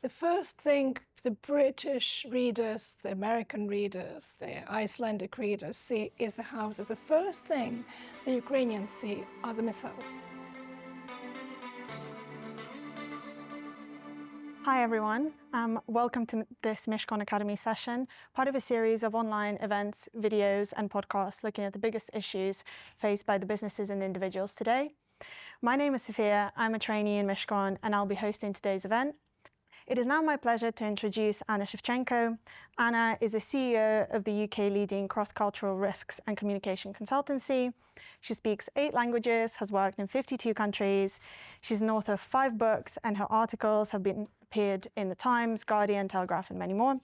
The first thing the British readers, the American readers, the Icelandic readers see is the houses. The first thing the Ukrainians see are the missiles. Hi everyone, welcome to this Mishcon Academy session, part of a series of online events, videos and podcasts looking at the biggest issues faced by the businesses and individuals today. My name is Sophia, I'm a trainee in Mishcon and I'll be hosting today's event. It is now my pleasure to introduce Anna Shevchenko. Anna is a CEO of the UK leading cross-cultural risks and communication consultancy. She speaks 8 languages, has worked in 52 countries. She's an author of 5 books and her articles have appeared in The Times, Guardian, Telegraph and many more.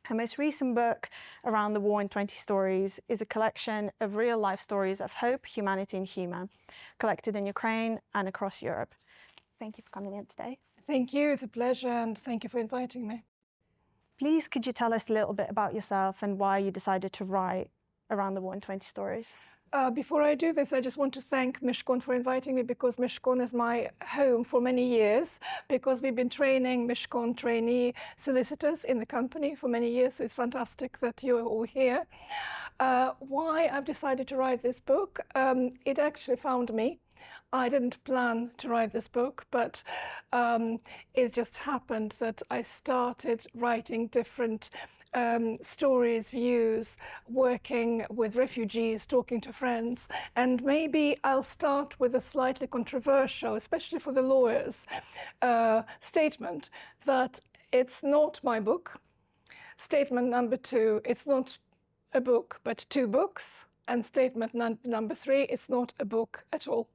Her most recent book, Around the War in 20 Stories, is a collection of real-life stories of hope, humanity and humour, collected in Ukraine and across Europe. Thank you for coming in today. Thank you, it's a pleasure, and thank you for inviting me. Please, could you tell us a little bit about yourself and why you decided to write Around the War in 20 Stories? Before I do this, I just want to thank Mishcon for inviting me, because Mishcon is my home for many years, because we've been training Mishcon trainee solicitors in the company for many years, so it's fantastic that you're all here. Why I've decided to write this book, it actually found me. I didn't plan to write this book, but it just happened that I started writing different stories, views, working with refugees, talking to friends, and maybe I'll start with a slightly controversial, especially for the lawyers, statement that it's not my book. Statement number 2, it's not a book, but 2 books. And statement number 3, it's not a book at all.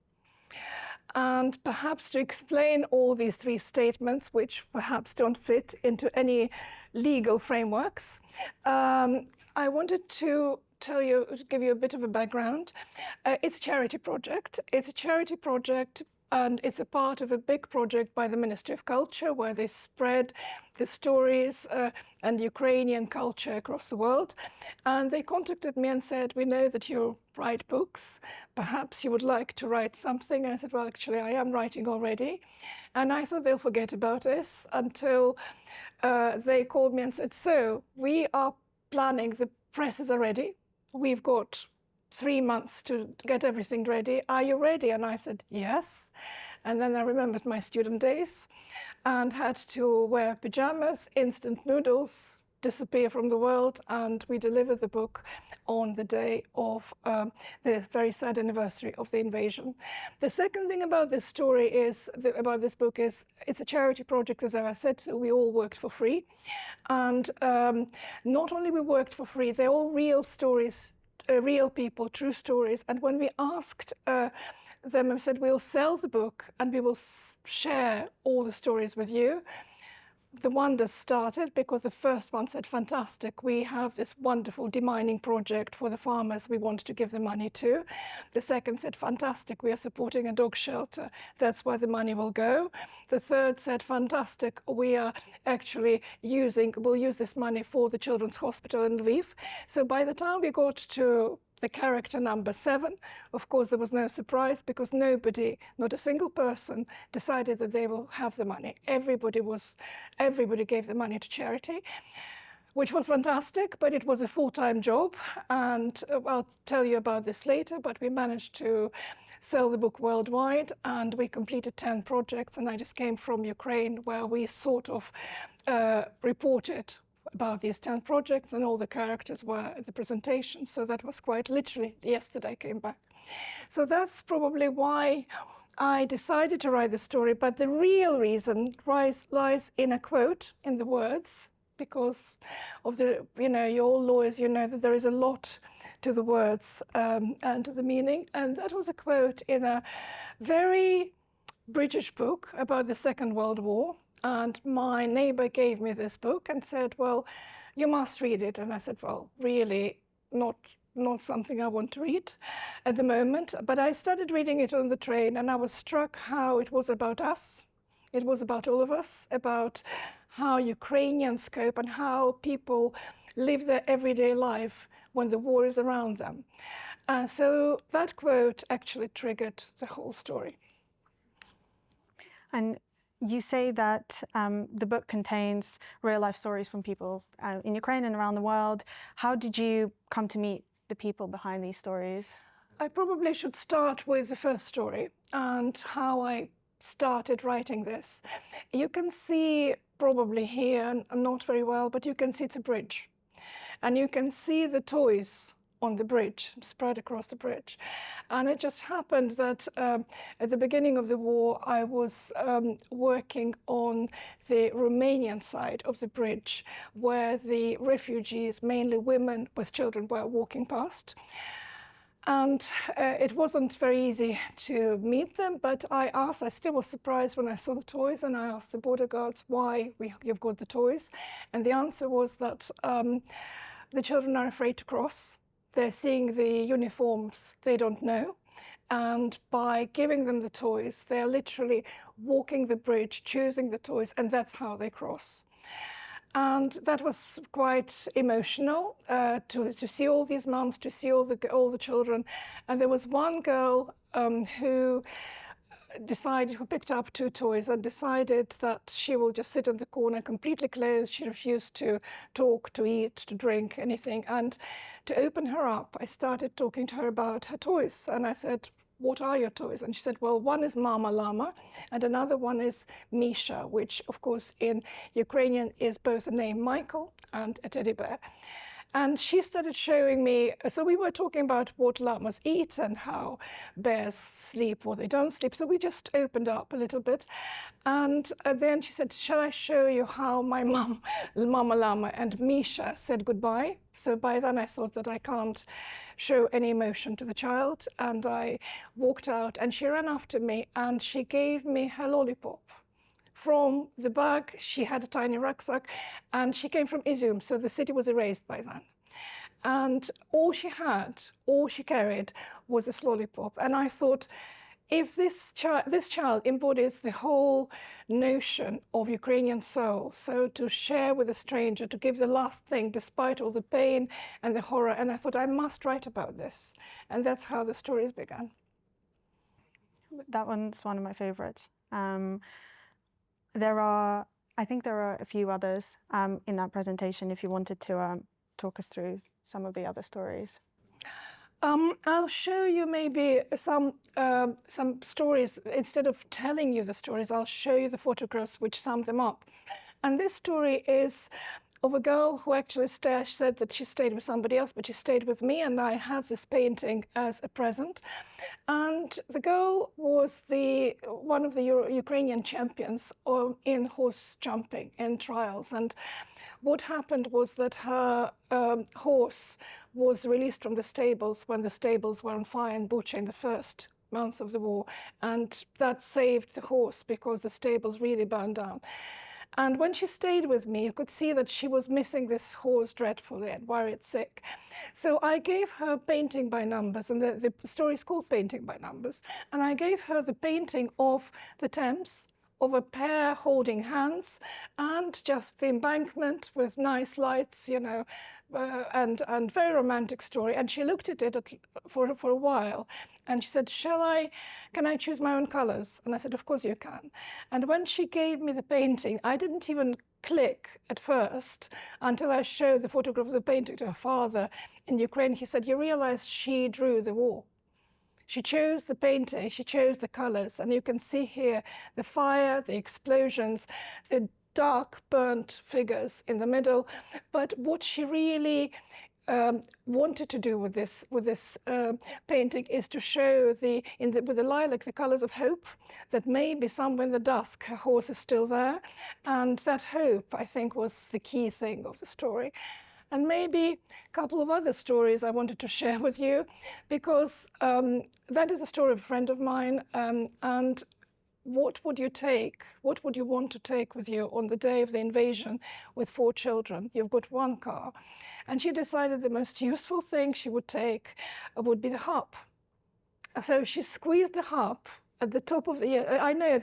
And perhaps to explain all these 3 statements, which perhaps don't fit into any legal frameworks, I wanted to give you a bit of a background. It's a charity project. It's a charity project, and it's a part of a big project by the Ministry of Culture, where they spread the stories and Ukrainian culture across the world. And they contacted me and said, we know that you write books. Perhaps you would like to write something. And I said, well, actually, I am writing already. And I thought they'll forget about this until they called me and said, so we are planning, the presses are ready. We've got 3 months to get everything ready. Are you ready? And I said, yes. And then I remembered my student days and had to wear pajamas, instant noodles, disappear from the world, and we delivered the book on the day of the very sad anniversary of the invasion. The second thing about this story is, about this book is, it's a charity project, as I said, so we all worked for free. And not only we worked for free, they're all real stories, real people, true stories. And when we asked them, I said, we'll sell the book and we will share all the stories with you. The wonders started, because the first one said, fantastic, we have this wonderful demining project for the farmers we want to give the money to. The second said, fantastic, we are supporting a dog shelter, that's where the money will go. The third said, fantastic, we are actually we'll use this money for the Children's Hospital in Lviv. So by the time we got to the character number 7, of course, there was no surprise, because nobody, not a single person, decided that they will have the money. Everybody gave the money to charity, which was fantastic, but it was a full-time job. And I'll tell you about this later, but we managed to sell the book worldwide, and we completed 10 projects. And I just came from Ukraine, where we sort of reported about these 10 projects, and all the characters were at the presentation. So that was quite literally yesterday I came back. So that's probably why I decided to write the story. But the real reason lies in a quote, in the words, because of the, you're all lawyers, you know that there is a lot to the words and to the meaning. And that was a quote in a very British book about the Second World War. And my neighbor gave me this book and said, well, you must read it. And I said, well, really not something I want to read at the moment. But I started reading it on the train, and I was struck how it was about us. It was about all of us, about how Ukrainians cope and how people live their everyday life when the war is around them. So that quote actually triggered the whole story. And You say that the book contains real-life stories from people in Ukraine and around the world. How did you come to meet the people behind these stories? I probably should start with the first story and how I started writing this. You can see probably here, not very well, but you can see it's a bridge. And you can see the toys on the bridge, spread across the bridge. And it just happened that at the beginning of the war, I was working on the Romanian side of the bridge, where the refugees, mainly women with children, were walking past. And it wasn't very easy to meet them, but I still was surprised when I saw the toys, and I asked the border guards why you've got the toys. And the answer was that the children are afraid to cross. They're seeing the uniforms they don't know. And by giving them the toys, they're literally walking the bridge, choosing the toys, and that's how they cross. And that was quite emotional to see all these moms, to see all the children. And there was one girl who picked up 2 toys and decided that she will just sit in the corner completely closed. She refused to talk, to eat, to drink, anything. And to open her up, I started talking to her about her toys. And I said, what are your toys? And she said, well, one is Mama Llama and another one is Misha, which of course in Ukrainian is both a name Michael and a teddy bear. And she started showing me, so we were talking about what llamas eat and how bears sleep or they don't sleep. So we just opened up a little bit. And then she said, shall I show you how my mom, Mama Llama and Misha said goodbye? So by then I thought that I can't show any emotion to the child. And I walked out and she ran after me and she gave me her lollipop. From the bag, she had a tiny rucksack, and she came from Izum, so the city was erased by then. And all she carried was this lollipop. And I thought, if this child embodies the whole notion of Ukrainian soul, so to share with a stranger, to give the last thing despite all the pain and the horror, and I thought I must write about this. And that's how the stories began. That one's one of my favorites. I think there are a few others in that presentation if you wanted to talk us through some of the other stories. I'll show you maybe some stories. Instead of telling you the stories, I'll show you the photographs which sum them up. And this story is of a girl who actually said that she stayed with somebody else, but she stayed with me, and I have this painting as a present. And the girl was one of the Ukrainian champions in horse jumping in trials. And what happened was that her horse was released from the stables when the stables were on fire in Bucha in the first months of the war. And that saved the horse because the stables really burned down. And when she stayed with me, you could see that she was missing this horse dreadfully and worried sick. So I gave her painting by numbers, and the story is called Painting by Numbers. And I gave her the painting of the Thames, of a pair holding hands, and just the embankment with nice lights, you know, and very romantic story. And she looked at it for a while, and she said, can I choose my own colors? And I said, of course you can. And when she gave me the painting, I didn't even click at first until I showed the photograph of the painting to her father in Ukraine. He said, you realize she drew the war. She chose the painting, she chose the colors, and you can see here the fire, the explosions, the dark burnt figures in the middle. But what she really wanted to do with this painting is to show with the lilac the colors of hope, that maybe somewhere in the dusk her horse is still there, and that hope, I think, was the key thing of the story. And maybe a couple of other stories I wanted to share with you, because that is a story of a friend of mine. And what would you want to take with you on the day of the invasion with 4 children? You've got 1 car. And she decided the most useful thing she would take would be the harp. So she squeezed the harp at the top of the, I know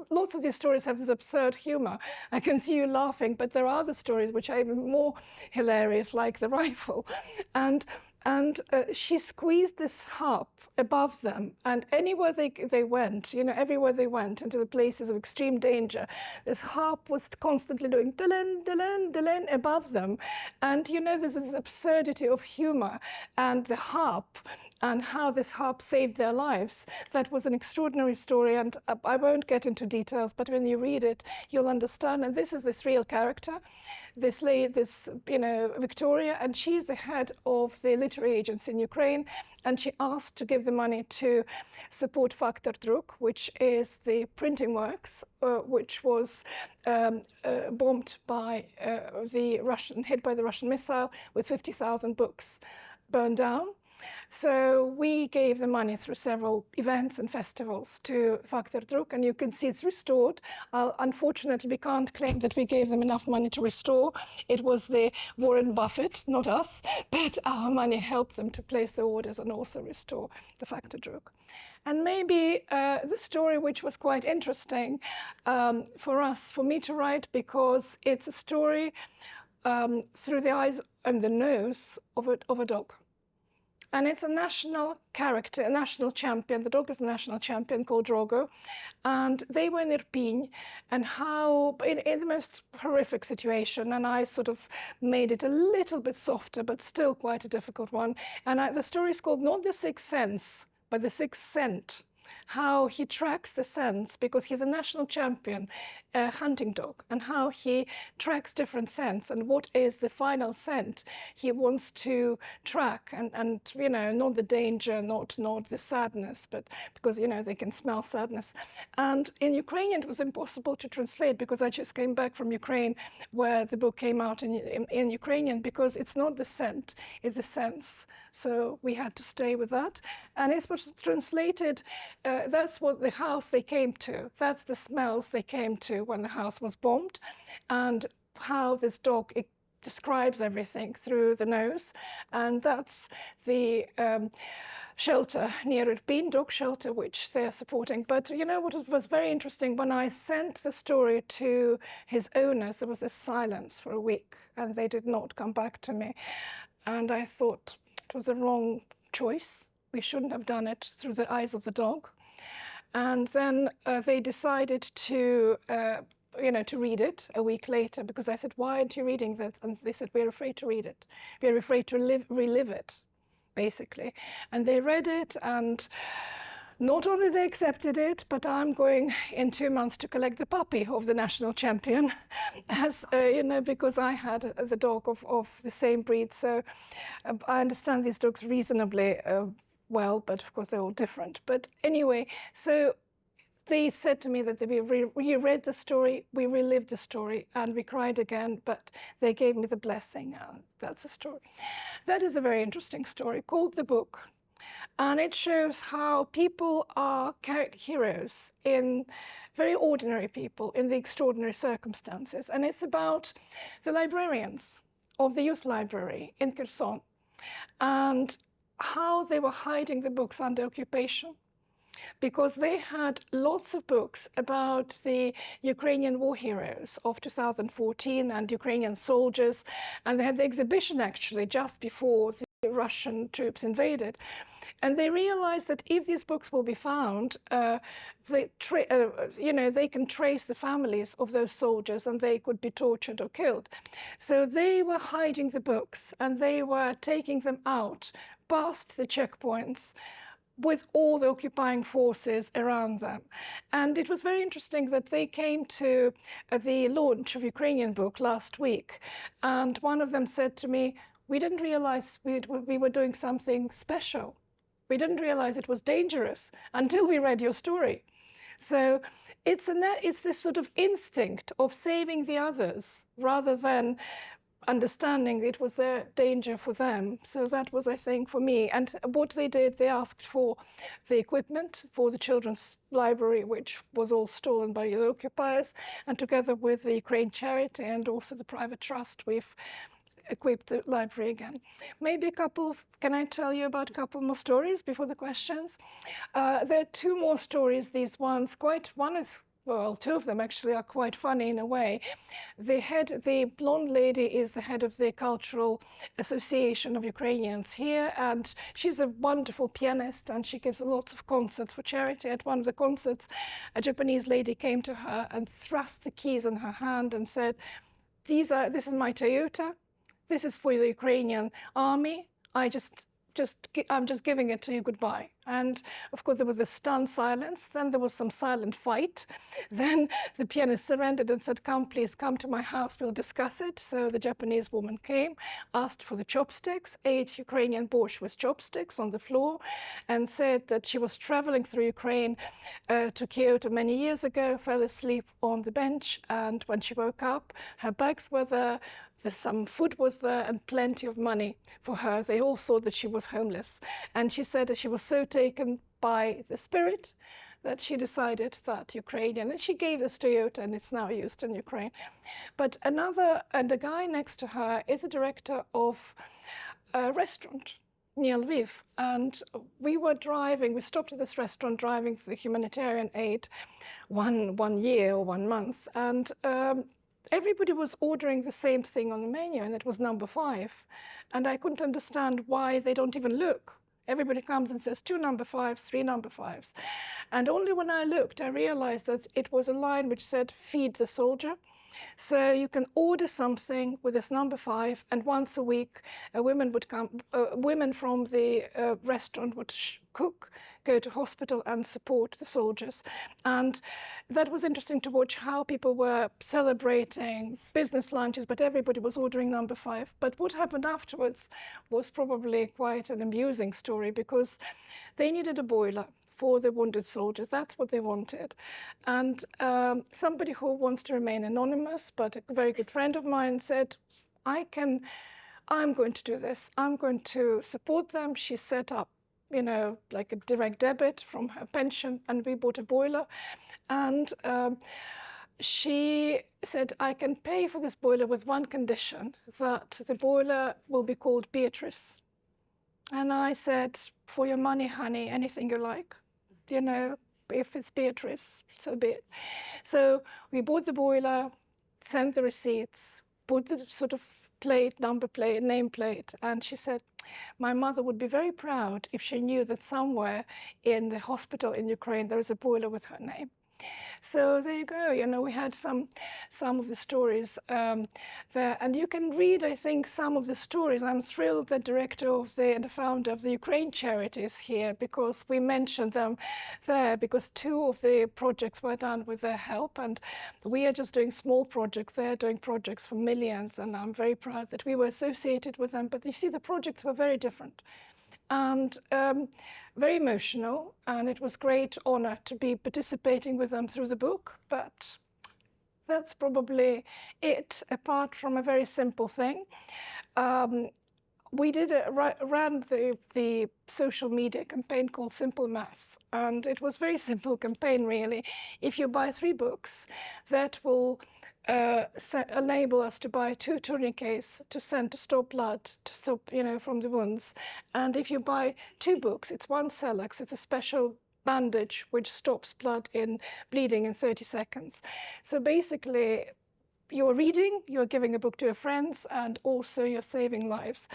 lots of these stories have this absurd humor. I can see you laughing, but there are other stories which are even more hilarious, like the rifle. And And she squeezed this harp above them, and anywhere they went, everywhere they went into the places of extreme danger, this harp was constantly doing dulin, dulin, dulin above them. And there's this absurdity of humor and the harp and how this harp saved their lives. That was an extraordinary story, and I won't get into details, but when you read it, you'll understand. And this is this real character, this Victoria, and she's the head of the literary agency in Ukraine, and she asked to give the money to support Faktor Druk, which is the printing works, which was bombed by hit by the Russian missile, with 50,000 books burned down. So we gave the money through several events and festivals to Faktor Druk, and you can see it's restored. Unfortunately, we can't claim that we gave them enough money to restore. It was the Warren Buffett, not us, but our money helped them to place the orders and also restore the Faktor Druk. And maybe the story which was quite interesting for me to write, because it's a story through the eyes and the nose of a dog. And it's a national character, a national champion. The dog is a national champion called Drogo. And they were in Irpin, and how, in the most horrific situation, and I sort of made it a little bit softer, but still quite a difficult one. And the story is called not The Sixth Sense, but The Sixth Scent. How he tracks the scents, because he's a national champion hunting dog, and how he tracks different scents and what is the final scent he wants to track, and not the danger, not the sadness, but because they can smell sadness. And in Ukrainian it was impossible to translate, because I just came back from Ukraine, where the book came out in Ukrainian, because it's not the scent, it's the sense. So we had to stay with that, and it was translated. That's what the house they came to. That's the smells they came to when the house was bombed, and how this dog describes everything through the nose. And that's the shelter near Irpin, dog shelter, which they're supporting. But what was very interesting, when I sent the story to his owners, there was this silence for a week, and they did not come back to me. And I thought it was a wrong choice. We shouldn't have done it through the eyes of the dog. And then they decided to read it a week later, because I said, why aren't you reading that? And they said, we're afraid to read it. We're afraid to relive it, basically. And they read it, and not only they accepted it, but I'm going in 2 months to collect the puppy of the national champion, as because I had the dog of the same breed. So I understand these dogs reasonably well, but of course they're all different. But anyway, so they said to me that we read the story, we relived the story, and we cried again, but they gave me the blessing. That's a story. That is a very interesting story called The Book. And it shows how people are heroes, in very ordinary people in the extraordinary circumstances. And it's about the librarians of the youth library in Kherson, and how they were hiding the books under occupation, because they had lots of books about the Ukrainian war heroes of 2014 and Ukrainian soldiers. And they had the exhibition actually just before the Russian troops invaded. And they realized that if these books will be found, they can trace the families of those soldiers, and they could be tortured or killed. So they were hiding the books, and they were taking them out past the checkpoints with all the occupying forces around them. And it was very interesting that they came to the launch of Ukrainian book last week, and one of them said to me, we didn't realize we were doing something special. We didn't realize it was dangerous until we read your story. So it's this sort of instinct of saving the others, rather than understanding it was their danger for them. So that was, I think, for me. And what they did, they asked for the equipment for the children's library, which was all stolen by the occupiers. And together with the Ukraine Charity and also the private trust, we've equipped the library again. Maybe can I tell you about a couple more stories before the questions? There are two more stories, these ones. One is well, two of them actually are quite funny in a way. The blonde lady is the head of the Cultural Association of Ukrainians here, and she's a wonderful pianist, and she gives lots of concerts for charity. At one of the concerts, a Japanese lady came to her and thrust the keys in her hand and said, this is my Toyota. This is for the Ukrainian army. I'm just giving it to you, goodbye. And of course, there was a stunned silence. Then there was some silent fight. Then the pianist surrendered and said, please come to my house, we'll discuss it. So the Japanese woman came, asked for the chopsticks, ate Ukrainian borscht with chopsticks on the floor, and said that she was traveling through Ukraine to Kyoto many years ago, fell asleep on the bench, and when she woke up, her bags were there, some food was there, and plenty of money for her. They all thought that she was homeless. And she said that she was so taken by the spirit that she decided that Ukrainian, and she gave this Toyota, and it's now used in Ukraine. But the guy next to her is a director of a restaurant near Lviv. And we stopped at this restaurant driving for the humanitarian aid one year or 1 month. And everybody was ordering the same thing on the menu, and it was number 5. And I couldn't understand why they don't even look. Everybody comes and says 2 number 5s, 3 number 5s. And only when I looked, I realized that it was a line which said, feed the soldier. So you can order something with this number 5, and once a week, women from the restaurant would cook, go to hospital and support the soldiers. And that was interesting to watch how people were celebrating business lunches, but everybody was ordering number 5. But what happened afterwards was probably quite an amusing story, because they needed a boiler for the wounded soldiers. That's what they wanted. And somebody who wants to remain anonymous, but a very good friend of mine, said, I'm going to do this. I'm going to support them. She set up, like a direct debit from her pension, and we bought a boiler. And she said, I can pay for this boiler with one condition, that the boiler will be called Beatrice. And I said, for your money, honey, anything you like. If it's Beatrice, so be it. So we bought the boiler, sent the receipts, put the sort of nameplate, and she said, my mother would be very proud if she knew that somewhere in the hospital in Ukraine there is a boiler with her name. So there you go. We had some of the stories there, and you can read, I think, some of the stories. I'm thrilled the director and the founder of the Ukraine charity is here, because we mentioned them there, because 2 of the projects were done with their help, and we are just doing small projects. They're doing projects for millions, and I'm very proud that we were associated with them. But you see, the projects were very different and very emotional, and it was great honor to be participating with them through the book. But that's probably it, apart from a very simple thing. We ran the social media campaign called Simple Maths, and it was a very simple campaign, really. If you buy 3 books, that will enable us to buy 2 tourniquets to send to stop blood, to stop, from the wounds. And if you buy 2 books, it's 1 Celex, it's a special bandage which stops bleeding in 30 seconds. So basically, you're reading, you're giving a book to your friends, and also you're saving lives.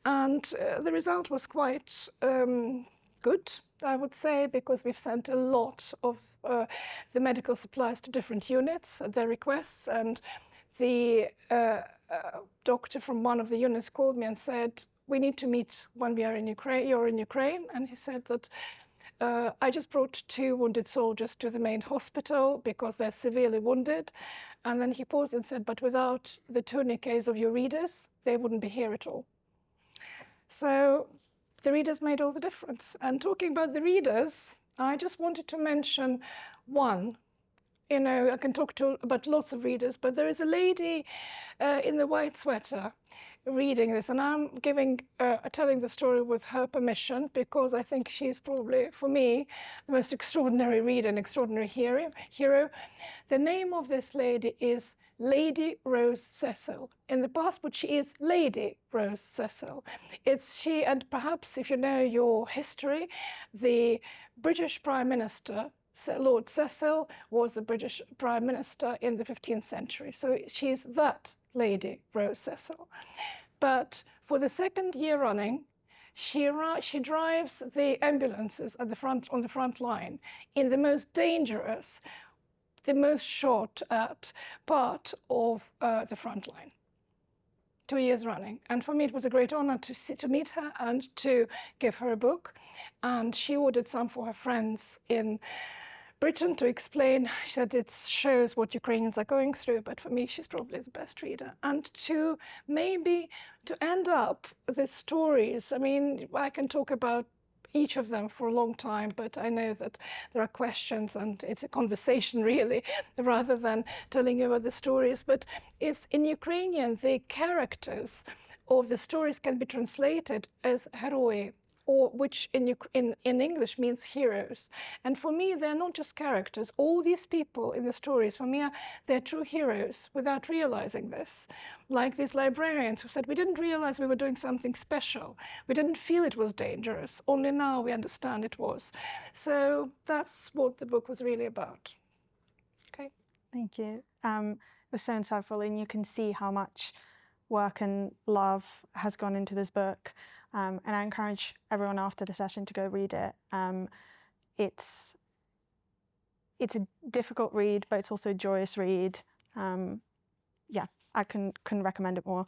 And the result was quite good, I would say, because we've sent a lot of the medical supplies to different units at their requests. And the doctor from one of the units called me and said, we need to meet when we are in Ukraine. You're in Ukraine. And he said that I just brought 2 wounded soldiers to the main hospital because they're severely wounded. And then he paused and said, but without the tourniquets of your readers, they wouldn't be here at all. So the readers made all the difference. And talking about the readers, I just wanted to mention one. I can talk about lots of readers, but there is a lady in the white sweater reading this, and I'm telling the story with her permission, because I think she's probably, for me, the most extraordinary reader and extraordinary hero. The name of this lady is Lady Rose Cecil. In the passport, she is Lady Rose Cecil. It's she, and perhaps if you know your history, the British Prime Minister Lord Cecil was the British Prime Minister in the 15th century. So she's that lady, Rose Cecil. But for the second year running, she drives the ambulances at the front, on the front line in the most dangerous, the most short part of the front line. 2 years running. And for me, it was a great honor to meet her and to give her a book. And she ordered some for her friends in Britain to explain. She said it shows what Ukrainians are going through, but for me, she's probably the best reader. And to maybe to end up the stories, I mean, I can talk about each of them for a long time, but I know that there are questions and it's a conversation really, rather than telling you about the stories. But it's in Ukrainian, the characters of the stories can be translated as heroi, or which in English means heroes. And for me, they're not just characters. All these people in the stories, for me, they're true heroes without realizing this. Like these librarians who said, we didn't realize we were doing something special. We didn't feel it was dangerous. Only now we understand it was. So that's what the book was really about. Okay. Thank you. It was so insightful, and you can see how much work and love has gone into this book. And I encourage everyone after the session to go read it. It's a difficult read, but it's also a joyous read. Yeah, I couldn't recommend it more.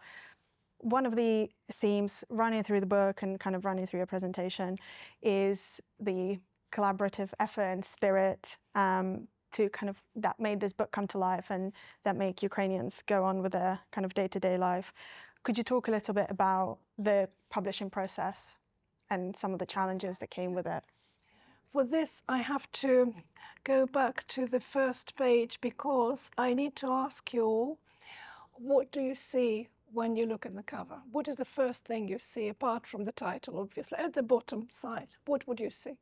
One of the themes running through the book and kind of running through your presentation is the collaborative effort and spirit to kind of that made this book come to life and that make Ukrainians go on with their kind of day-to-day life. Could you talk a little bit about the publishing process and some of the challenges that came with it? For this, I have to go back to the first page because I need to ask you all, what do you see when you look at the cover? What is the first thing you see, apart from the title, obviously? At the bottom side, what would you see?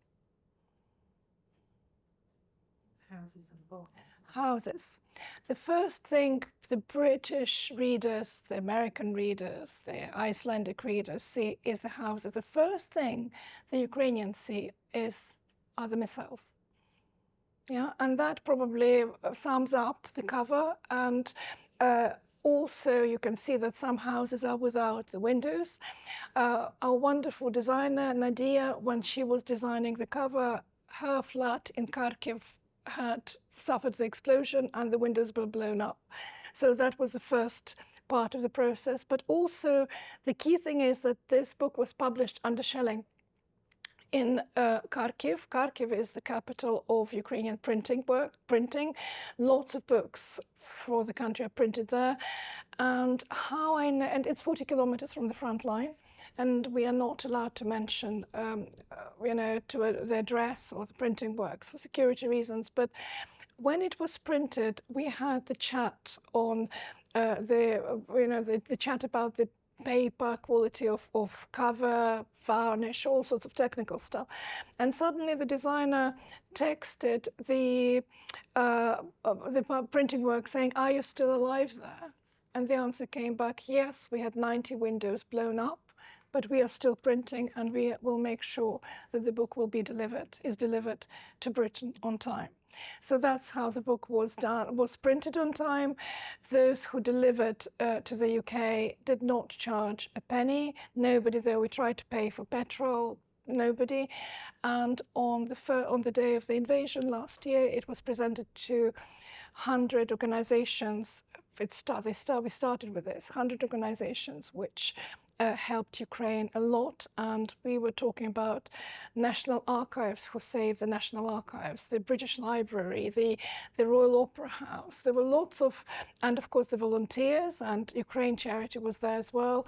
Houses and books. Houses. The first thing the British readers, the American readers, the Icelandic readers see is the houses. The first thing the Ukrainians see are the missiles. Yeah, and that probably sums up the cover. And also you can see that some houses are without the windows. Our wonderful designer, Nadia, when she was designing the cover, her flat in Kharkiv had suffered the explosion and the windows were blown up. So that was the first part of the process. But also the key thing is that this book was published under shelling in Kharkiv. Kharkiv is the capital of Ukrainian printing. Lots of books for the country are printed there. And how I know, and it's 40 kilometers from the front line. And we are not allowed to mention, the address or the printing works for security reasons. But when it was printed, we had the chat on the chat about the paper, quality of cover, varnish, all sorts of technical stuff. And suddenly the designer texted the printing work saying, "Are you still alive there?" And the answer came back, yes, we had 90 windows blown up, but we are still printing and we will make sure that the book will be is delivered to Britain on time. So that's how the book was printed on time. Those who delivered to the UK did not charge a penny. Nobody, though we tried to pay for petrol, nobody. And on the day of the invasion last year, it was presented to 100 organizations. We started with this, 100 organizations which helped Ukraine a lot, and we were talking about National Archives who saved the National Archives, the British Library, the Royal Opera House. There were lots of, and of course the volunteers, and Ukraine Charity was there as well.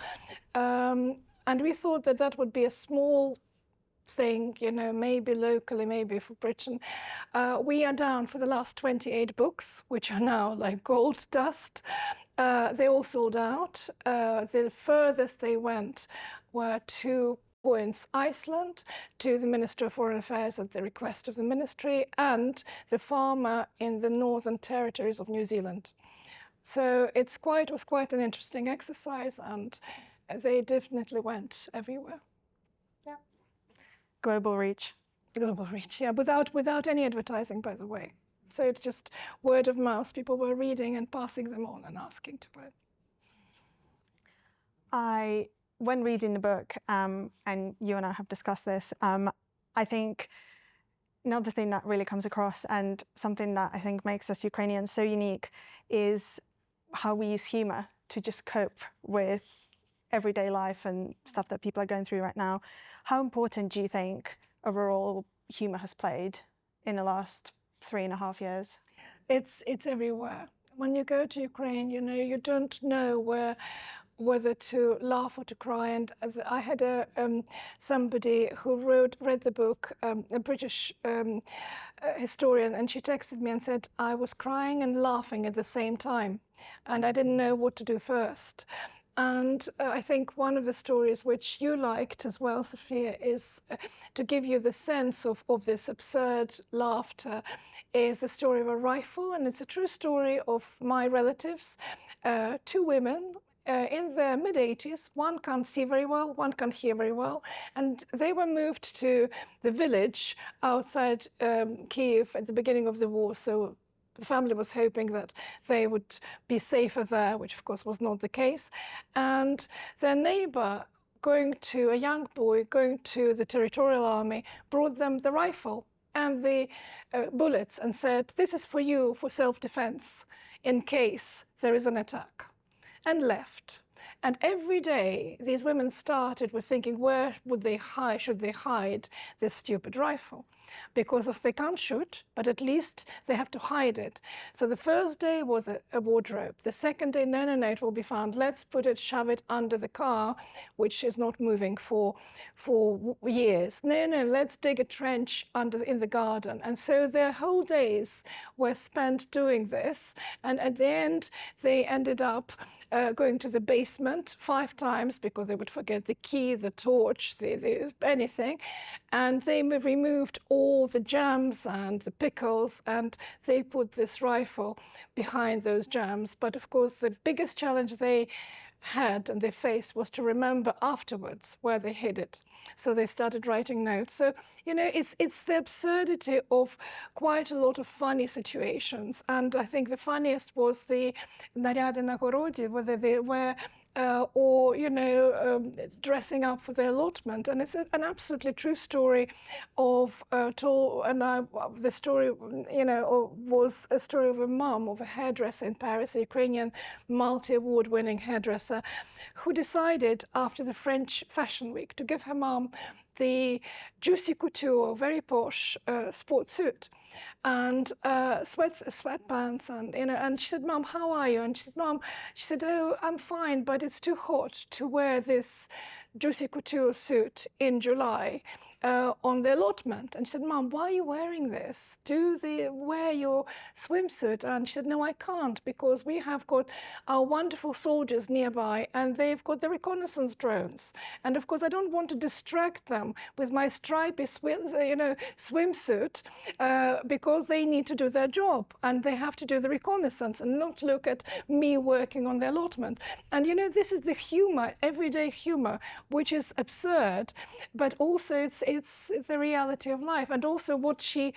And we thought that that would be a small thing, maybe locally, maybe for Britain. We are down for the last 28 books, which are now like gold dust. They all sold out. The furthest they went were to Iceland, to the Minister of Foreign Affairs at the request of the ministry, and the farmer in the Northern Territories of New Zealand. So it was quite an interesting exercise, and they definitely went everywhere. Global reach. Global reach, yeah, without any advertising, by the way. So it's just word of mouth. People were reading and passing them on and asking to buy. When reading the book, and you and I have discussed this, I think another thing that really comes across, and something that I think makes us Ukrainians so unique, is how we use humor to just cope with everyday life and stuff that people are going through right now. How important do you think overall humor has played in the last 3.5 years? It's everywhere. When you go to Ukraine, you don't know whether to laugh or to cry. And I had somebody who read the book, a British historian, and she texted me and said, I was crying and laughing at the same time, and I didn't know what to do first. And I think one of the stories which you liked as well, Sophia, is to give you the sense of this absurd laughter, is the story of a rifle. And it's a true story of my relatives, two women in their mid-80s. One can't see very well, one can't hear very well. And they were moved to the village outside Kiev at the beginning of the war. So the family was hoping that they would be safer there, which of course was not the case. And their neighbor, a young boy going to the territorial army, brought them the rifle and the bullets and said, this is for you for self-defense in case there is an attack, and left. And every day, these women started with thinking, where would they hide? Should they hide this stupid rifle? Because if they can't shoot, but at least they have to hide it. So the first day was a wardrobe. The second day, no, it will be found. Let's shove it under the car, which is not moving for years. No, let's dig a trench in the garden. And so their whole days were spent doing this. And at the end, they ended up going to the basement 5 times because they would forget the key, the torch, anything. And they removed all the jams and the pickles, and they put this rifle behind those jams. But of course, the biggest challenge they had and they faced was to remember afterwards where they hid it. So they started writing notes. So, it's the absurdity of quite a lot of funny situations. And I think the funniest was the Naryady na Gorodi, whether they were dressing up for their allotment. And it's an absolutely true story of the story, was a story of a mom of a hairdresser in Paris, a Ukrainian multi-award winning hairdresser, who decided after the French Fashion Week to give her mom the juicy couture, very posh sport suit and sweatpants, and she said, Mom, how are you? And she said, oh, I'm fine, but it's too hot to wear this juicy couture suit in July on the allotment. And she said, Mom, why are you wearing this? Wear your swimsuit? And she said, no, I can't, because we have got our wonderful soldiers nearby and they've got the reconnaissance drones. And of course, I don't want to distract them with my stripy swimsuit because they need to do their job and they have to do the reconnaissance and not look at me working on the allotment. And this is the humor, everyday humor, which is absurd, but also it's the reality of life. And also what she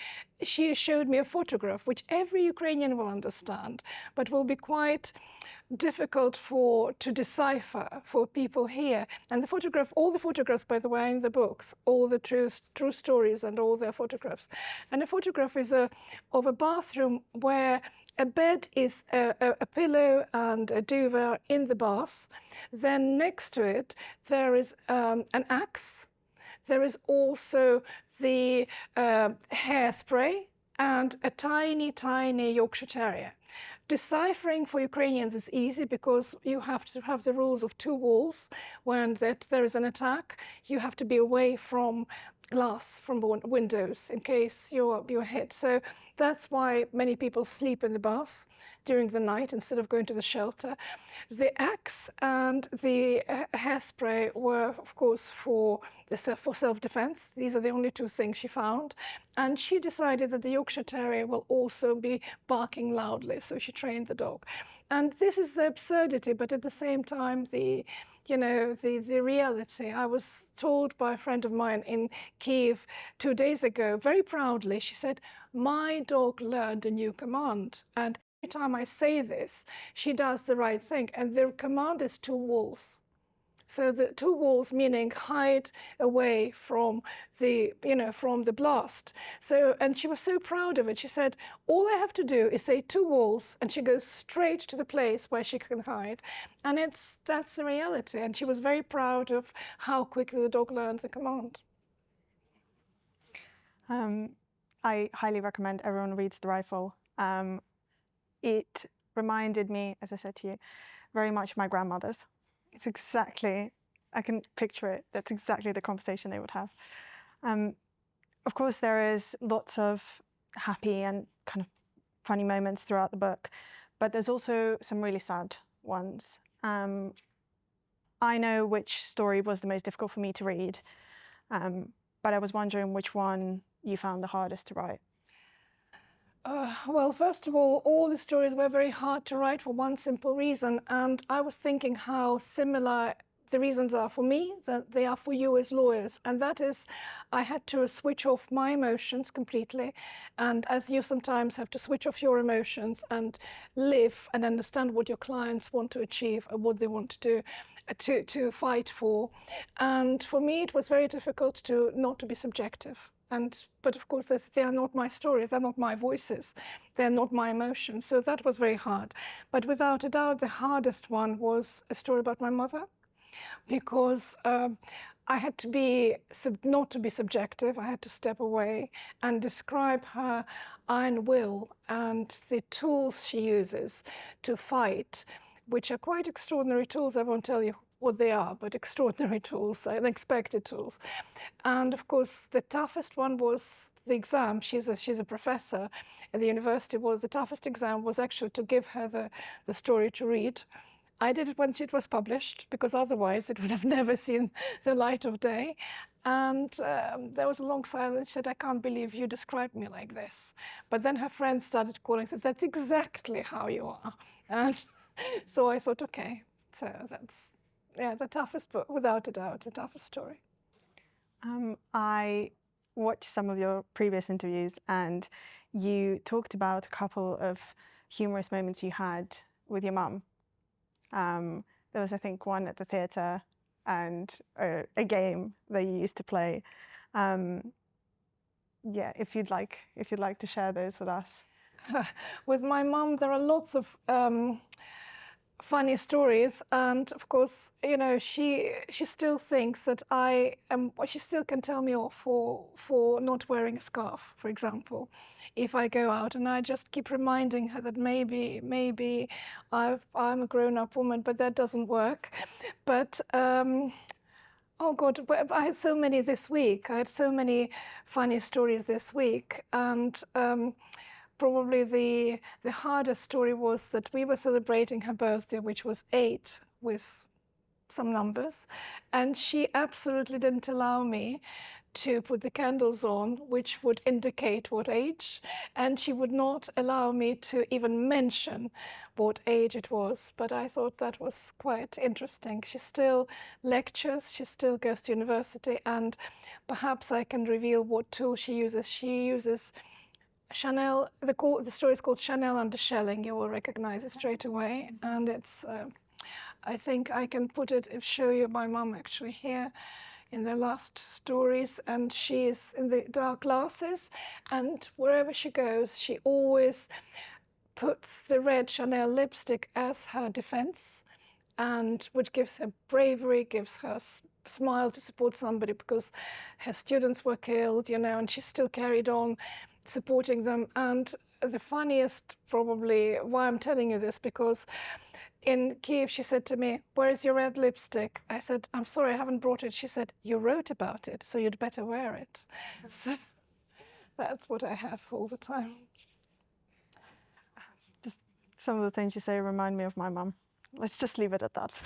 showed me a photograph, which every Ukrainian will understand, but will be quite difficult to decipher for people here. And all the photographs, by the way, are in the books, all the true stories and all their photographs. And a photograph is of a bathroom where a bed is a pillow and a duvet in the bath. Then next to it, there is an axe. There is also the hairspray and a tiny, tiny Yorkshire Terrier. Deciphering for Ukrainians is easy because you have to have the rules of 2 walls. When there is an attack, you have to be away from glass, from windows, in case you're hit. So that's why many people sleep in the bath during the night instead of going to the shelter. The axe and the hairspray were, of course, for self-defense. These are the only 2 things she found. And she decided that the Yorkshire Terrier will also be barking loudly, so she trained the dog. And this is the absurdity, but at the same time, the reality. I was told by a friend of mine in Kiev 2 days ago, very proudly, she said, "My dog learned a new command." And every time I say this, she does the right thing. And the command is 2 walls. So the 2 walls meaning hide away from from the blast. So, and she was so proud of it. She said, all I have to do is say 2 walls, and she goes straight to the place where she can hide. And that's the reality. And she was very proud of how quickly the dog learned the command. I highly recommend everyone reads The Rifle. It reminded me, as I said to you, very much my grandmother's. It's exactly, I can picture it. That's exactly the conversation they would have. Of course, there is lots of happy and kind of funny moments throughout the book, but there's also some really sad ones. I know which story was the most difficult for me to read, but I was wondering which one you found the hardest to write. Well, first of all the stories were very hard to write for one simple reason. And I was thinking how similar the reasons are for me, that they are for you as lawyers. And that is, I had to switch off my emotions completely. And as you sometimes have to switch off your emotions and live and understand what your clients want to achieve and what they want to do, to fight for. And for me, it was very difficult not to be subjective. But of course, they are not my stories, they're not my voices, they're not my emotions. So that was very hard. But without a doubt, the hardest one was a story about my mother, because I had to be, not to be subjective, I had to step away and describe her iron will and the tools she uses to fight, which are quite extraordinary tools. I won't tell you what they are, but extraordinary tools, unexpected tools. And of course, the toughest one was the exam. She's a professor at the university. The toughest exam was actually to give her the story to read. I did it when it was published, because otherwise it would have never seen the light of day. And there was a long silence. She said, "I can't believe you described me like this." But then her friends started calling and said, "That's exactly how you are." And so I thought, okay, so that's, yeah, the toughest book, without a doubt, the toughest story. I watched some of your previous interviews, and you talked about a couple of humorous moments you had with your mum. There was, I think, one at the theatre and a game that you used to play. Yeah, if you'd like to share those with us. With my mum, there are lots of funny stories, and of course, she still thinks that she still can tell me off for not wearing a scarf, for example, if I go out, and I just keep reminding her that maybe I'm a grown-up woman, but that doesn't work. But oh God, I had so many this week. I had so many funny stories this week, and probably the hardest story was that we were celebrating her birthday, which was 8 with some numbers, and she absolutely didn't allow me to put the candles on, which would indicate what age, and she would not allow me to even mention what age it was. But I thought that was quite interesting. She still lectures, she still goes to university, and perhaps I can reveal what tool she uses. She uses Chanel. The story is called Chanel Under Shelling. You will recognize it straight away, and it's I think I can show you my mum actually here in the last stories, and she is in the dark glasses, and wherever she goes she always puts the red Chanel lipstick as her defense, and which gives her bravery, gives her smile to support somebody, because her students were killed, and she still carried on supporting them. And the funniest, probably, why I'm telling you this, because in Kiev she said to me, "Where is your red lipstick?" I said, "I'm sorry, I haven't brought it." She said, "You wrote about it, so you'd better wear it." So that's what I have all the time. Just some of the things you say remind me of my mum. Let's just leave it at that.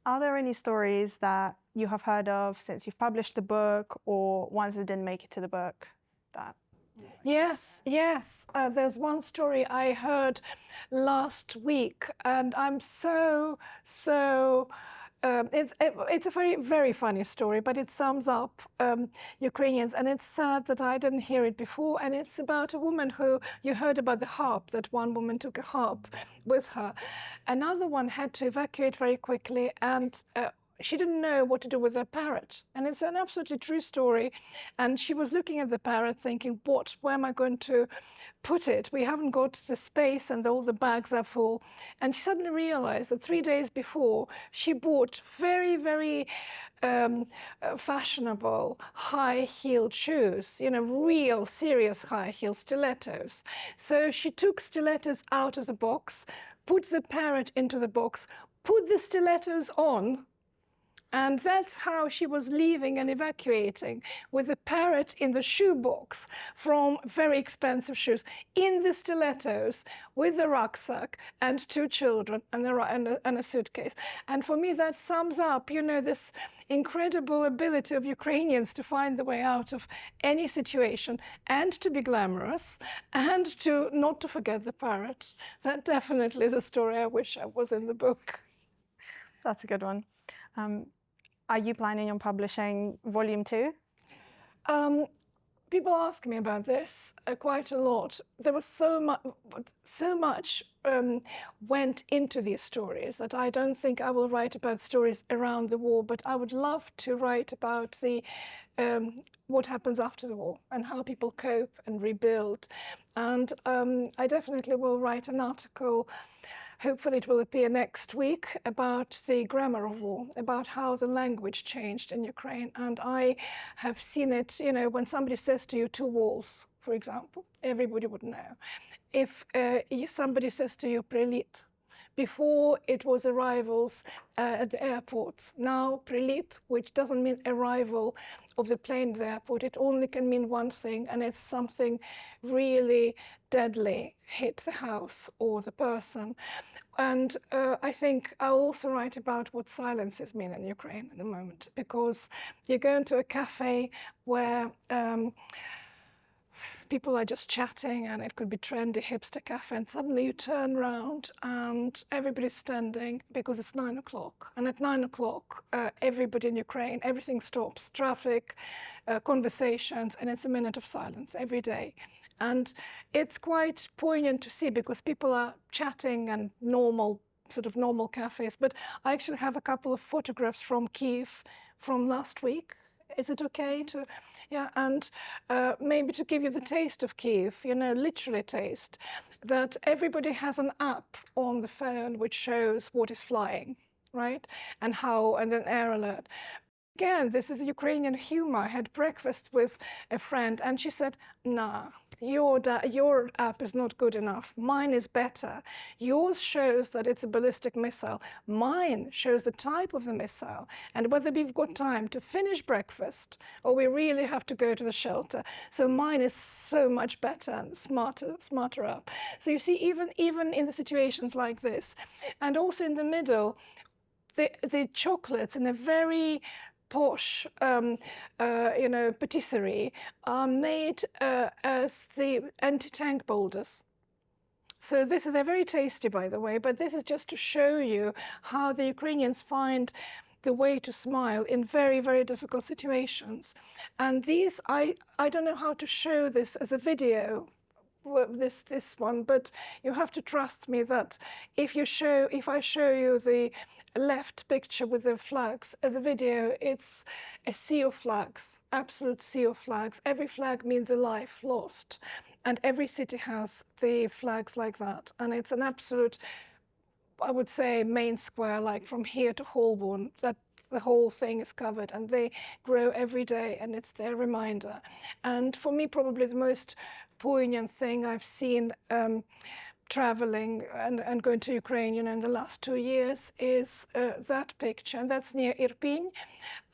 Are there any stories that you have heard of since you've published the book, or ones that didn't make it to the book? Yes, yes. There's one story I heard last week, and I'm it's a very funny story, but it sums up Ukrainians, and it's sad that I didn't hear it before. And it's about a woman who you heard about the harp, that one woman took a harp with her. Another one had to evacuate very quickly, and she didn't know what to do with her parrot. And it's an absolutely true story. And she was looking at the parrot thinking, where am I going to put it? We haven't got the space and all the bags are full. And she suddenly realized that 3 days before, she bought very fashionable high-heeled shoes, real serious high-heel stilettos. So she took stilettos out of the box, put the parrot into the box, put the stilettos on, and that's how she was leaving and evacuating, with the parrot in the shoebox from very expensive shoes, in the stilettos, with the rucksack, and 2 children, and a suitcase. And for me, that sums up, this incredible ability of Ukrainians to find the way out of any situation, and to be glamorous, and to not to forget the parrot. That definitely is a story I wish was in the book. That's a good one. Are you planning on publishing volume 2? People ask me about this quite a lot. There was so much went into these stories that I don't think I will write about stories around the war, but I would love to write about what happens after the war and how people cope and rebuild. And I definitely will write an article. Hopefully it will appear next week, about the grammar of war, about how the language changed in Ukraine. And I have seen it, when somebody says to you 2 walls, for example, everybody would know. If somebody says to you "Prilit," before it was arrivals at the airports. Now "Prilit," which doesn't mean arrival of the plane at the airport, it only can mean one thing, and it's something really deadly hit the house or the person. And I think I'll also write about what silences mean in Ukraine at the moment, because you go into a cafe where people are just chatting, and it could be trendy hipster cafe, and suddenly you turn around and everybody's standing because it's 9 o'clock. And at 9 o'clock, everybody in Ukraine, everything stops, traffic, conversations, and it's a minute of silence every day. And it's quite poignant to see, because people are chatting and normal cafes. But I actually have a couple of photographs from Kiev from last week. Is it okay to, yeah, and maybe to give you the taste of Kiev, literally taste, that everybody has an app on the phone which shows what is flying, right? And an air alert. Again, this is Ukrainian humor. I had breakfast with a friend, and she said, nah, your app is not good enough. Mine is better. Yours shows that it's a ballistic missile. Mine shows the type of the missile and whether we've got time to finish breakfast or we really have to go to the shelter. So mine is so much better and smarter app. So you see, even in the situations like this, and also in the middle, the chocolates in a very posh, patisserie are made as the anti-tank boulders. So they're very tasty, by the way, but this is just to show you how the Ukrainians find the way to smile in very, very difficult situations. And these, I don't know how to show this as a video, this one, but you have to trust me that if I show you the left picture with the flags as a video, it's a sea of flags, absolute sea of flags. Every flag means a life lost, and every city has the flags like that. And it's an absolute, I would say, main square, like from here to Holborn, that the whole thing is covered, and they grow every day, and it's their reminder. And for me, probably the most poignant thing I've seen traveling and going to Ukraine, in the last 2 years is that picture, and that's near Irpin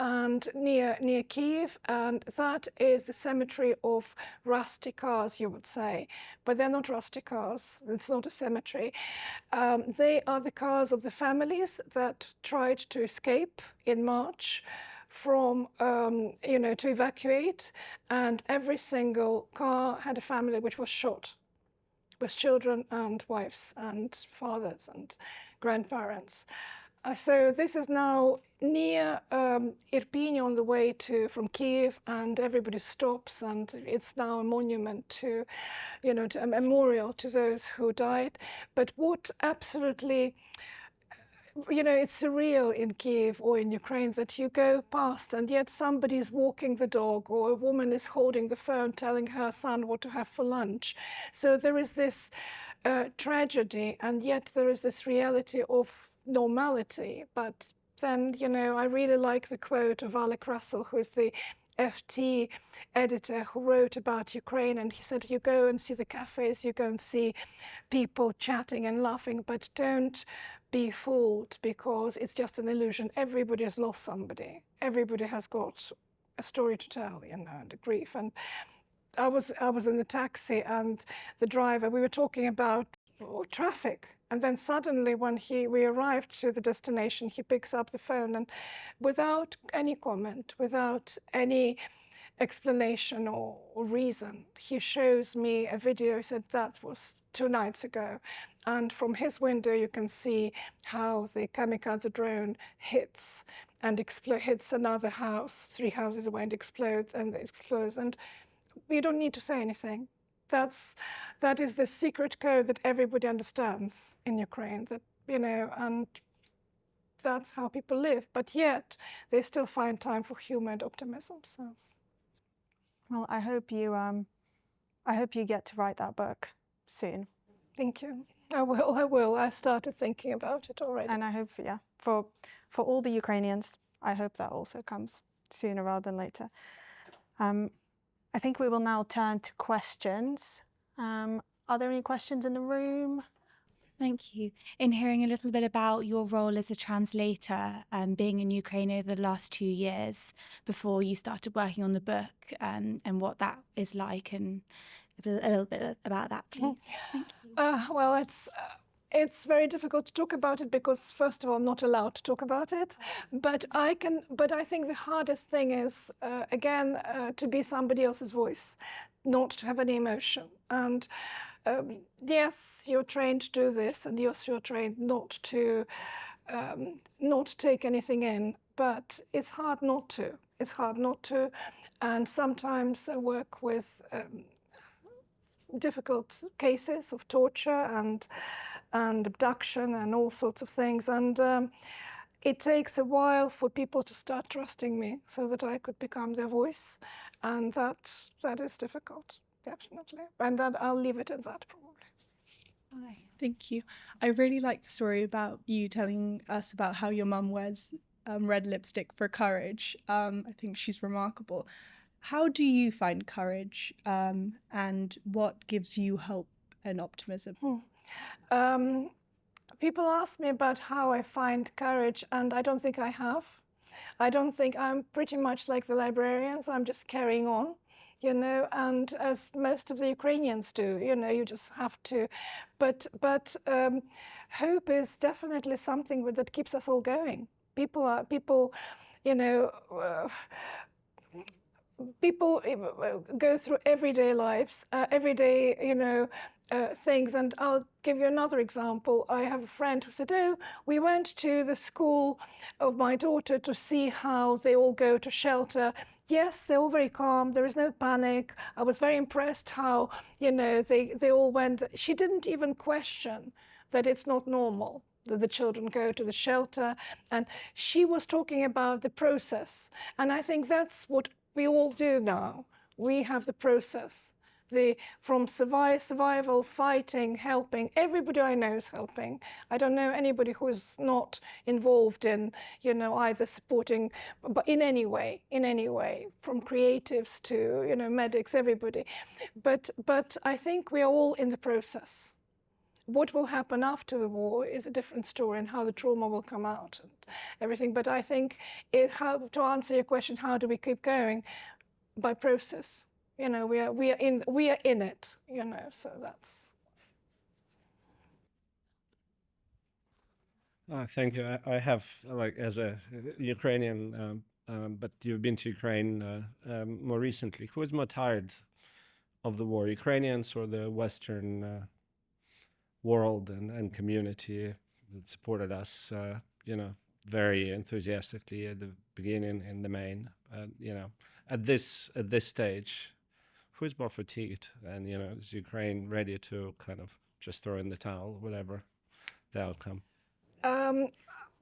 and near Kiev, and that is the cemetery of rusty cars, you would say, but they're not rusty cars. It's not a cemetery. They are the cars of the families that tried to escape in March from, to evacuate, and every single car had a family which was shot, with children and wives and fathers and grandparents. So this is now near Irpin on the way from Kiev, and everybody stops, and it's now a monument to, to a memorial to those who died. But what absolutely, it's surreal in Kiev or in Ukraine that you go past and yet somebody is walking the dog, or a woman is holding the phone telling her son what to have for lunch. So there is this tragedy, and yet there is this reality of normality. But then, I really like the quote of Alec Russell, who is the FT editor, who wrote about Ukraine, and he said, you go and see the cafes, you go and see people chatting and laughing, but don't be fooled, because it's just an illusion. Everybody has lost somebody. Everybody has got a story to tell, and a grief. And I was in the taxi, and the driver, we were talking about traffic, and then suddenly when we arrived to the destination, he picks up the phone, and without any comment, without any explanation or reason, he shows me a video. He said that was 2 nights ago, and from his window you can see how the kamikaze drone hits another house 3 houses away, and explodes, and we don't need to say anything. That is the secret code that everybody understands in Ukraine, that, and that's how people live. But yet they still find time for humor and optimism. So, well, I hope you get to write that book soon. Thank you. I will. I started thinking about it already. And I hope, for all the Ukrainians, I hope that also comes sooner rather than later. I think we will now turn to questions. Are there any questions in the room? Thank you. In hearing a little bit about your role as a translator, being in Ukraine over the last 2 years before you started working on the book, and what that is like, and a little bit about that, please. Thank you. Well, it's very difficult to talk about it because, first of all, I'm not allowed to talk about it. But I think the hardest thing is, again, to be somebody else's voice, not to have any emotion. And yes, you're trained to do this, and yes, you're trained not to take anything in. But it's hard not to. It's hard not to. And sometimes I work with difficult cases of torture and abduction and all sorts of things, and it takes a while for people to start trusting me so that I could become their voice, and that is difficult, definitely, and that I'll leave it at that probably. Hi, thank you. I really like the story about you telling us about how your mum wears red lipstick for courage. I think she's remarkable. How do you find courage, and what gives you hope and optimism? People ask me about how I find courage, and I don't think I have. I don't think I'm pretty much like the librarians. I'm just carrying on, and as most of the Ukrainians do, you just have to. But hope is definitely something that keeps us all going. People go through everyday lives, everyday, things. And I'll give you another example. I have a friend who said, oh, we went to the school of my daughter to see how they all go to shelter. Yes, they're all very calm. There is no panic. I was very impressed how, they all went. She didn't even question that it's not normal that the children go to the shelter. And she was talking about the process. And I think that's what we all do now. We have the process. From survival, fighting, helping. Everybody I know is helping. I don't know anybody who is not involved in, either supporting, but in any way, from creatives to, medics, everybody. But I think we are all in the process. What will happen after the war is a different story, and how the trauma will come out and everything. But I think to answer your question, how do we keep going? By process. We are in it. So that's. Thank you. I have, like, as a Ukrainian but you've been to Ukraine more recently. Who is more tired of the war, Ukrainians or the Western world and community that supported us, very enthusiastically at the beginning and the main, at this stage, who is more fatigued? And is Ukraine ready to kind of just throw in the towel, whatever the outcome?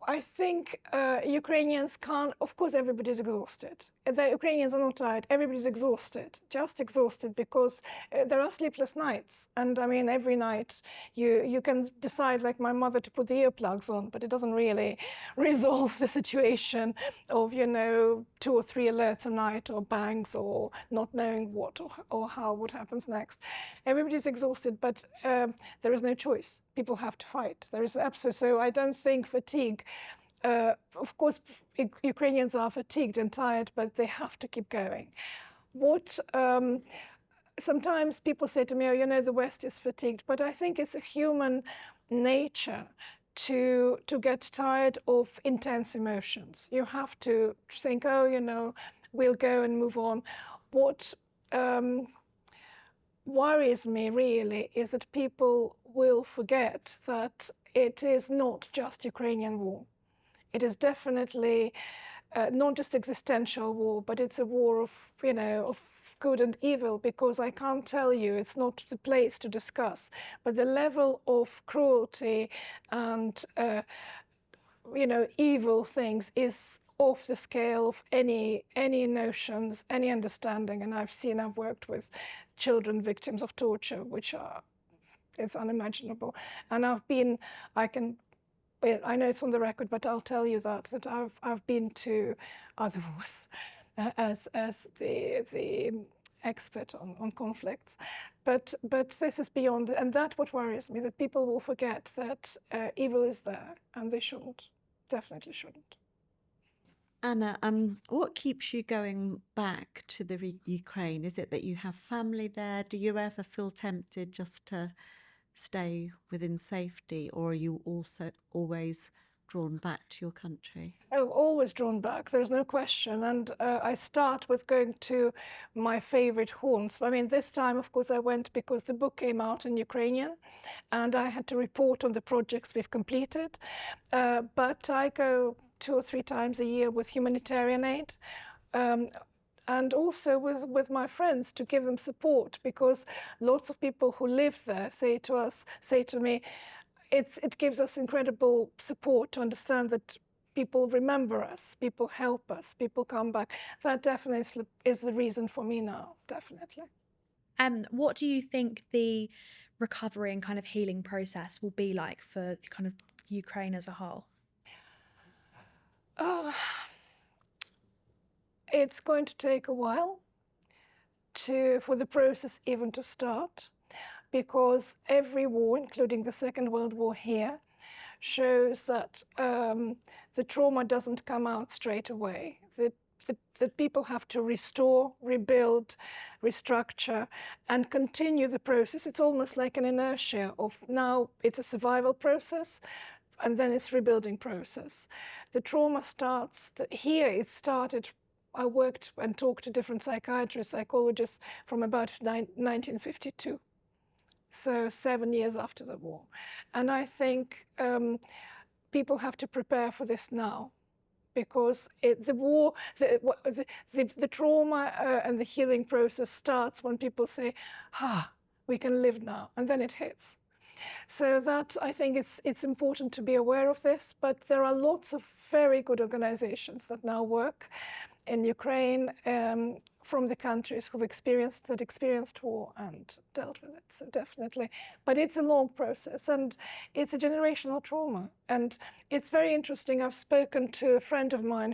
I think Ukrainians can't, of course, everybody's exhausted. The Ukrainians are not tired, everybody's exhausted, just exhausted because there are sleepless nights. And I mean, every night you can decide, like my mother, to put the earplugs on, but it doesn't really resolve the situation of, 2 or 3 alerts a night, or bangs, or not knowing what or how, what happens next. Everybody's exhausted, but there is no choice. People have to fight. There is absolute, so I don't think fatigue, of course, Ukrainians are fatigued and tired, but they have to keep going. Sometimes people say to me, oh, the West is fatigued, but I think it's a human nature to get tired of intense emotions. You have to think, oh, we'll go and move on. What worries me really is that people will forget that it is not just Ukrainian war. It is definitely not just existential war, but it's a war of good and evil, because I can't tell you, it's not the place to discuss, but the level of cruelty and evil things is off the scale of any notions, any understanding. And I've worked with children victims of torture, it's unimaginable. And I know it's on the record, but I'll tell you that I've been to other wars as the expert on conflicts, but this is beyond, and that's what worries me, that people will forget that evil is there, and they definitely shouldn't. Anna, what keeps you going back to the Ukraine? Is it that you have family there? Do you ever feel tempted just to stay within safety, or are you also always drawn back to your country? Oh, always drawn back, there's no question. And I start with going to my favorite haunts. I mean, this time, of course, I went because the book came out in Ukrainian and I had to report on the projects we've completed. But I go 2 or 3 times a year with humanitarian aid. And also with my friends, to give them support, because lots of people who live there say to me, it gives us incredible support to understand that people remember us, people help us, people come back. That definitely is the reason for me now, definitely. What do you think the recovery and kind of healing process will be like for kind of Ukraine as a whole? It's going to take a while for the process even to start, because every war, including the Second World War here, shows that the trauma doesn't come out straight away. That people have to restore, rebuild, restructure, and continue the process. It's almost like an inertia of, now it's a survival process, and then it's rebuilding process. The trauma starts, here it started, I worked and talked to different psychiatrists, psychologists from about 1952. So 7 years after the war. And I think people have to prepare for this now, because the war, the trauma and the healing process starts when people say, we can live now, and then it hits. So that, I think it's important to be aware of this, but there are lots of very good organizations that now work in Ukraine from the countries who've experienced war and dealt with it, so definitely. But it's a long process, and it's a generational trauma. And it's very interesting, I've spoken to a friend of mine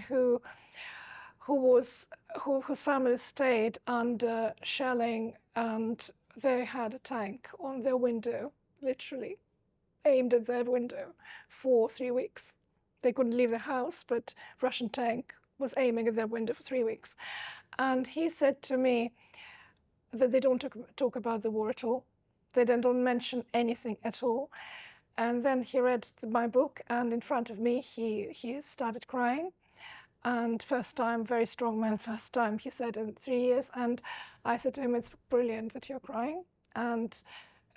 whose family stayed under shelling, and they had a tank on their window, literally aimed at their window for 3 weeks. They couldn't leave the house, but Russian tank was aiming at their window for 3 weeks. And he said to me that they don't talk about the war at all. They don't mention anything at all. And then he read my book, and in front of me, he started crying. And first time, very strong man, first time, he said, in 3 years. And I said to him, it's brilliant that you're crying. And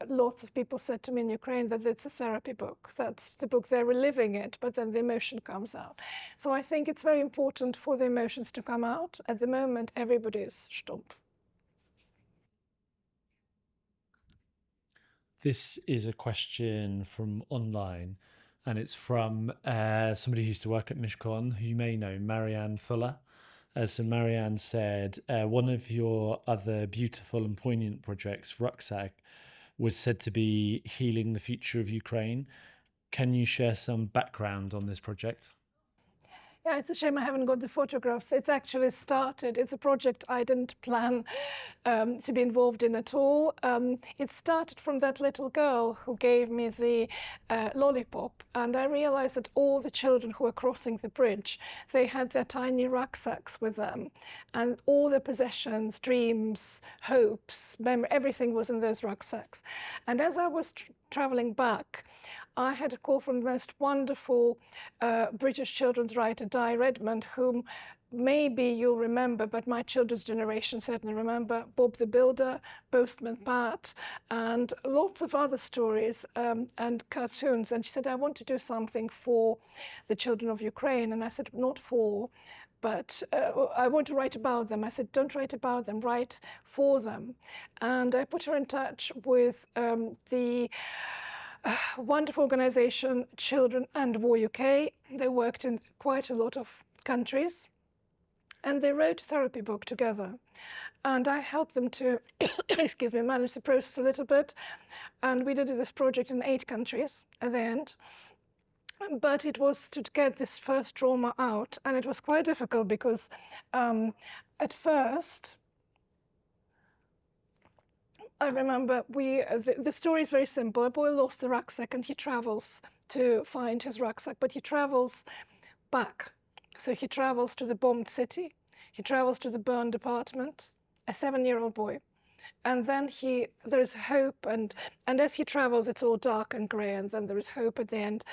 lots of people said to me in Ukraine that it's a therapy book. That's the book, they're reliving it, but then the emotion comes out. So I think it's very important for the emotions to come out. At the moment, everybody is stumpf. This is a question from online, and it's from somebody who used to work at Mishcon, who you may know, Marianne Fuller. So Marianne said, one of your other beautiful and poignant projects, Rucksack, was said to be healing the future of Ukraine. Can you share some background on this project? Yeah, it's a shame I haven't got the photographs. It's actually started. It's a project I didn't plan to be involved in at all. It started from that little girl who gave me the lollipop, and I realized that all the children who were crossing the bridge, they had their tiny rucksacks with them, and all their possessions, dreams, hopes, memory, everything was in those rucksacks. And as I was traveling back, I had a call from the most wonderful British children's writer, Di Redmond, whom maybe you'll remember, but my children's generation certainly remember, Bob the Builder, Postman Pat, and lots of other stories and cartoons. And she said, I want to do something for the children of Ukraine. And I said, not for, but I want to write about them. I said, don't write about them, write for them. And I put her in touch with the wonderful organization Children and War UK. They worked in quite a lot of countries, and they wrote a therapy book together. And I helped them to, excuse me, manage the process a little bit. And we did this project in 8 countries at the end. But it was to get this first trauma out, and it was quite difficult because at first, I remember the story is very simple. A boy lost the rucksack and he travels to find his rucksack, but he travels back. So he travels to the bombed city, he travels to the burned apartment, a 7-year-old boy. And then there's hope, and as he travels, it's all dark and grey, and then there is hope at the end.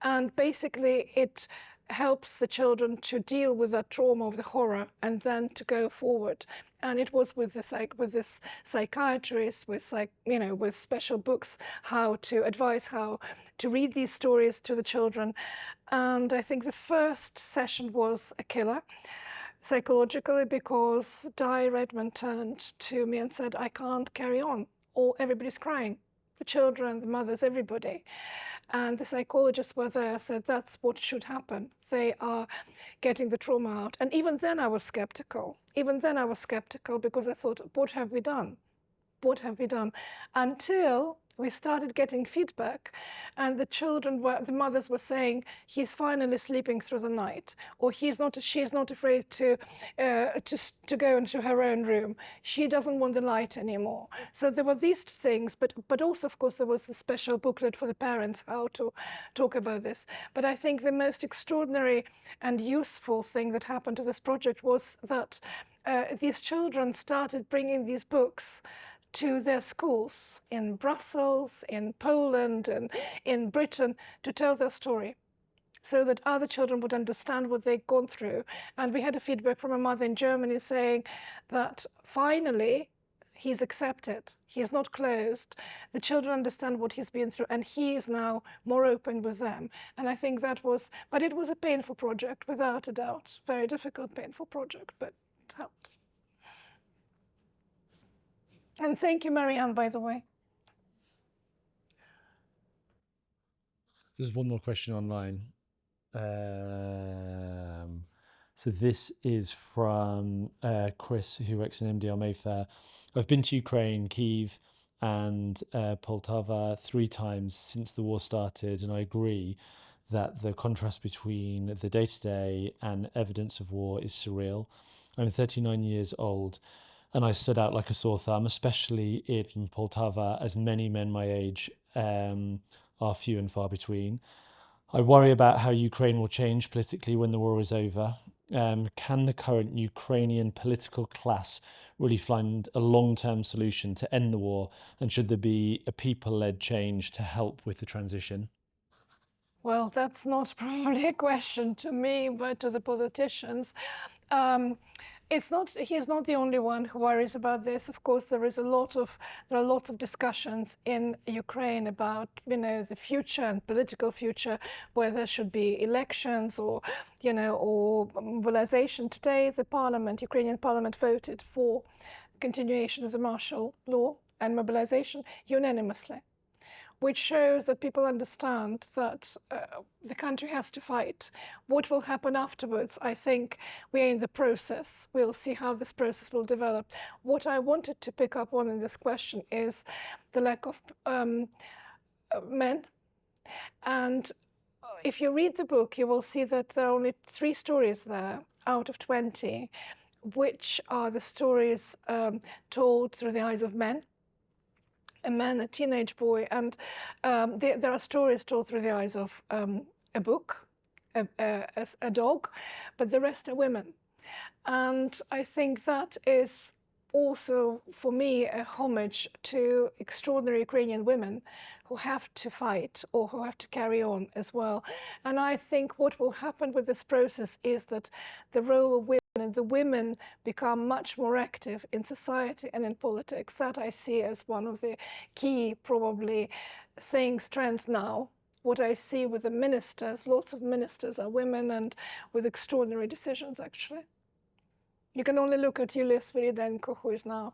And basically it helps the children to deal with that trauma of the horror and then to go forward. And it was with this psychiatrist, with special books, how to advise how to read these stories to the children. And I think the first session was a killer psychologically, because Di Redmond turned to me and said, I can't carry on, or everybody's crying. The children, the mothers, everybody. And the psychologists were there, said that's what should happen. They are getting the trauma out. And even then I was skeptical. Because I thought, what have we done? What have we done? Until we started getting feedback, and the mothers were saying, he's finally sleeping through the night, or she's not afraid to go into her own room. She doesn't want the light anymore. So there were these things, but also, of course, there was the special booklet for the parents, how to talk about this. But I think the most extraordinary and useful thing that happened to this project was that these children started bringing these books to their schools in Brussels, in Poland, and in Britain to tell their story, so that other children would understand what they'd gone through. And we had a feedback from a mother in Germany saying that finally he's accepted, he's not closed, the children understand what he's been through, and he is now more open with them. And I think that was, but it was a painful project, without a doubt, very difficult, painful project, but it helped. And thank you, Marianne, by the way. There's one more question online. So this is from Chris, who works in MDR Mayfair. I've been to Ukraine, Kyiv, and Poltava 3 times since the war started, and I agree that the contrast between the day-to-day and evidence of war is surreal. I'm 39 years old, and I stood out like a sore thumb, especially in Poltava, as many men my age are few and far between. I worry about how Ukraine will change politically when the war is over. Can the current Ukrainian political class really find a long-term solution to end the war? And should there be a people-led change to help with the transition? Well, that's not probably a question to me, but to the politicians. He's not the only one who worries about this. Of course, there are lots of discussions in Ukraine about, the future and political future, where there should be elections or, or mobilization. Today, the Ukrainian parliament voted for continuation of the martial law and mobilization unanimously, which shows that people understand that the country has to fight. What will happen afterwards? I think we are in the process. We'll see how this process will develop. What I wanted to pick up on in this question is the lack of men. And if you read the book, you will see that there are only 3 stories there out of 20, which are the stories told through the eyes of men. A man, a teenage boy, and there are stories told through the eyes of a book, a dog, but the rest are women. And I think that is also, for me, a homage to extraordinary Ukrainian women who have to fight or who have to carry on as well. And I think what will happen with this process is that the role of women and the women become much more active in society and in politics. That I see as one of the key, probably, trends now. What I see with the ministers, lots of ministers are women and with extraordinary decisions, actually. You can only look at Yulia Sviridenko, who is now,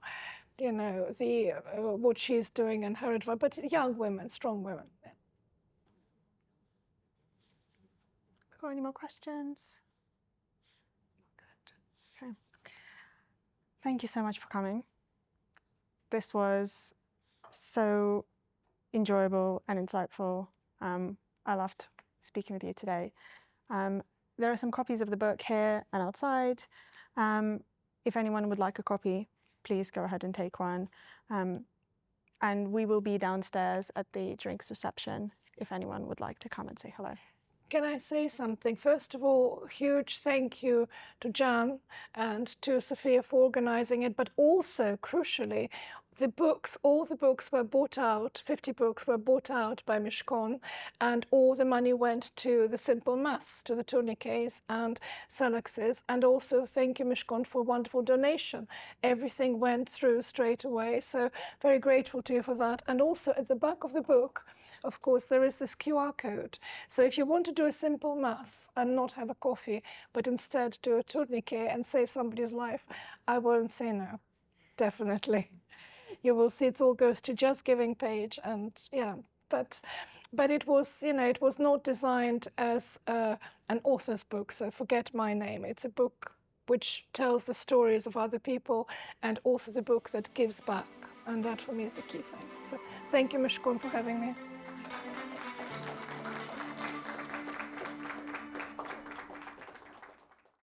what she's doing and her advice, but young women, strong women. Yeah. Got any more questions? Good. Okay. Thank you so much for coming. This was so enjoyable and insightful. I loved speaking with you today. There are some copies of the book here and outside. If anyone would like a copy, please go ahead and take one. And we will be downstairs at the drinks reception if anyone would like to come and say hello. Can I say something? First of all, huge thank you to Jan and to Sophia for organizing it, but also, crucially, all the books were bought out, 50 books were bought out by Mishkon, and all the money went to the simple maths, to the tourniquets and Salaxes. And also thank you, Mishkon, for a wonderful donation. Everything went through straight away, so very grateful to you for that. And also at the back of the book, of course, there is this QR code. So if you want to do a simple math and not have a coffee, but instead do a tourniquet and save somebody's life, I won't say no, definitely. You will see it all goes to Just Giving page, and yeah, but it was, it was not designed as an author's book, so forget my name. It's a book which tells the stories of other people and also the book that gives back, and that for me is the key thing. So thank you, Mishkon, for having me.